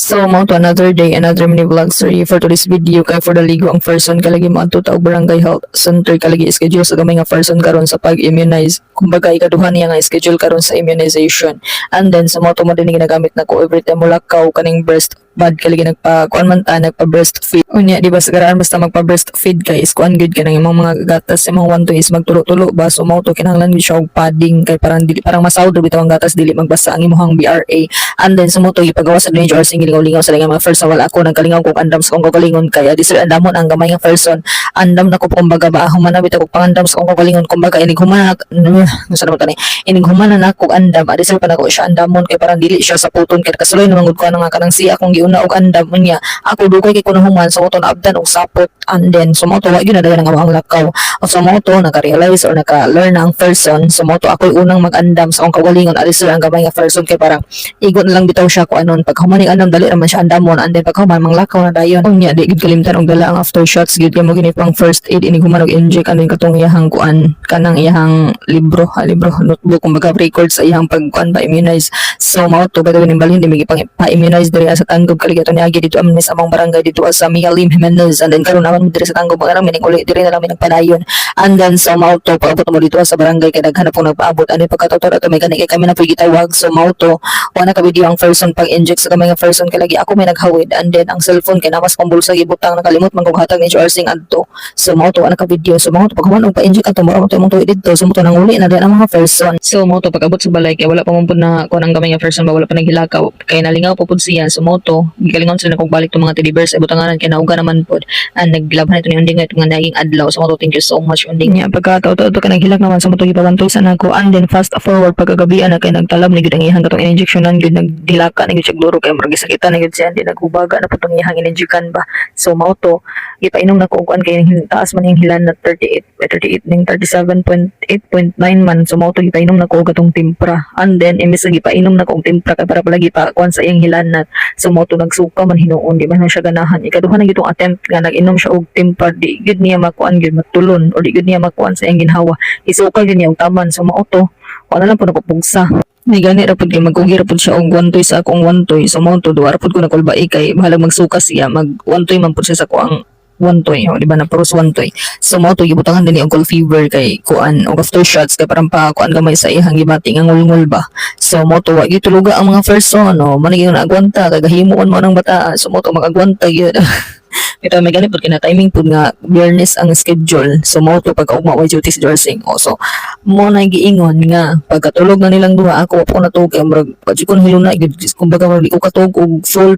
So, mao to another day, another mini vlog. Sorry for today's video kay for the ligo ang person kalagi maadto ta og barangay health center kalagi schedule sa gamay nga person karon sa pag-immunize. Kumbaga ikaduha niya nga schedule karon sa immunization. And then sa mao to mo din ginagamit nako every time mulakaw kaning breast bad kalagi nagpa-kuan man ta nagpa-breastfeed. Unya di ba sa garaan basta magpa-breastfeed kay is kuan good kanang imong mga gatas imong want to is magtulo-tulo ba so mao to kinahanglan gyud siya og padding kay parang masawd bitaw ang gatas dili magbasa ang imong BRA. And then sa mao to ipagawas sa range or single lingaw sa mga first na wala ako nagkalingaw kung andam sa kong kagalingon kaya di sir andamon ang gamay nga person andam na ko kumbaga ba human na bitaw ko pangandam sa kong kagalingon kumbaga inig human sa naman tani inig human na ko andam adi sir pa nako siya andamon kay parang dili siya sa puton kay kasuloy naman gud ko nga kanang siya akong giuna og andam niya ako dugay kay kuno human so to naabdan og sapot and then so mo to wa gyud na dayon ang among lakaw o so mo to naka-realize or naka-learn na ang person so mo to ako'y unang mag-andam sa kong kagalingon adi sir ang gamay nga person kay parang igon na lang bitaw siya ko anon pag humaning andam dali naman siya andamon and then pag human manglakaw na dayon unya di gid kalimtan og dala ang after shots gid kay mo gini pang first aid inig human og inject anon katong iyahang kuan kanang iyahang libro notebook kumbaga record sa iyang pagkuan ba immunize so mao to bagay ning balhin di migi pang pa-immunize diri sa Tanggob kaligaton niagi dito amin sa among barangay dito sa Miguel Jimenez and then karon naman diri sa Tanggob ang mining uli diri na namin nagpadayon and then so mao to paabot mo dito sa barangay kay daghan po nagpaabot ani pagkatotoo ato may kani kay kami na pagitawag so mao to wala ka video ang person pag inject sa gamay nga person kay lagi ako may naghawid and then ang cellphone kay namas pang bulsa gibutang nakalimot man kog hatag ni Charsing adto so mao to wala ka video so mao to pag human og pa-inject ato mao to imong tuwi dito so mao to nang uli na din ang mga person so mao to pag-abot sa balay kay wala pa man pud na kuan ang gamay nga person ba wala pa naghilakaw kay nalingaw pa pud siya so mao to gigalingon sila kog balik to mga teddy bears ay butanganan kay nauga naman pud and naglabhan ito ni unding nga itong naging adlaw so mao to thank you so much unding nya pagkatao to kanang hilak naman so mao to gipabantoy sa nako and then fast forward pagkagabi na kay nagtalab ni gid ang iyang katong injectionan gid nagdilaka ni gid siya gloro kay murag sakitan ni gid siya hindi naghubaga na putong iyang injection ba so mao to gipainom na ko kuan kay taas man yung hilan na 38 ning 37.8.9 man so mao to gipainom na ko og atong timpra and then imbes na gipainom na ko og timpra kay para palagi pa kuan sa iyang hilan na so mao to nagsuka man hinuon di man siya ganahan ikaduha na gitong attempt nga nag-inom siya og timpra di gid niya makuan gid matulon o di gid niya makuan sa iyang ginhawa isuka gid niya og taman so mao to wala lang po nakapugsa may gani rapod kay mag-ugi rapod siya og wantoy sa akong wantoy so mao to duwa rapod ko nakulbai kay bahalag magsuka siya mag wantoy man pud siya sa kuang wantoy o di ba na purus wantoy so mao to gibutangan dinhi og cold fever kay kuan og after shots kay parang pa kuan gamay sa iyang gibati nga ngulngul ba so mao to wa gyud tuluga ang mga person no maniging naagwanta kay gahimuon mo nang bata so mao to magagwanta gyud ito may ganit pud kina timing pud nga Biyernes ang schedule so mao to pag ugma way duty si Jorsing so mo na giingon nga pagkatulog na nilang duha ako wa ko natug kay murag pagkon hiluna gid kumbaga wali ko katug og full